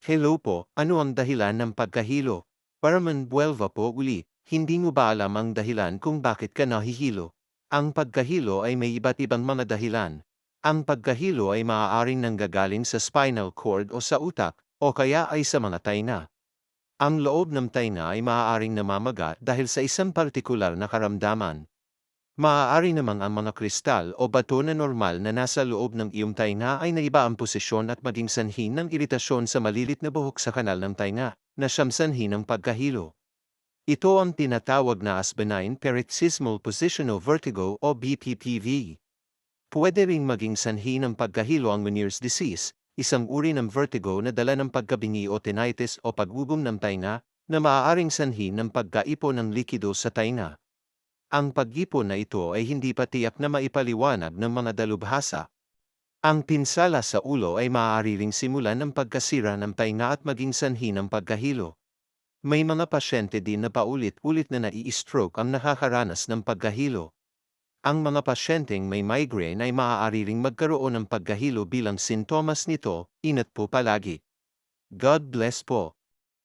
Hello po, ano ang dahilan ng pagkahilo? Paraman buwelva po uli, hindi mo ba alam ang dahilan kung bakit ka nahihilo? Ang pagkahilo ay may iba't ibang mga dahilan. Ang pagkahilo ay maaaring nanggagaling sa spinal cord o sa utak, o kaya ay sa mga taina. Ang loob ng taina ay maaaring namamaga dahil sa isang partikular na karamdaman. Maaari namang ang mga kristal o bato na normal na nasa loob ng iyong tainga ay naiba ang posisyon at maging sanhi ng iritasyon sa malilit na buhok sa kanal ng tainga, na siyang sanhi ng pagkahilo. Ito ang tinatawag na as benign paroxysmal positional vertigo o BPPV. Pwede ring maging sanhi ng pagkahilo ang Meniere's disease, isang uri ng vertigo na dala ng pagkabingi o tinnitus o paggugom ng tainga, na maaaring sanhi ng pagkaipon ng likido sa tainga. Ang pag-ipon na ito ay hindi pa tiyak na maipaliwanag ng mga dalubhasa. Ang pinsala sa ulo ay maaari ring simulan ng pagkasira ng tainga at maging sanhi ng pagkahilo. May mga pasyente din na paulit-ulit na nai-stroke ang nakakaranas ng pagkahilo. Ang mga pasyenteng may migraine ay maaari ring magkaroon ng pagkahilo bilang sintomas nito. Ingat po palagi. God bless po.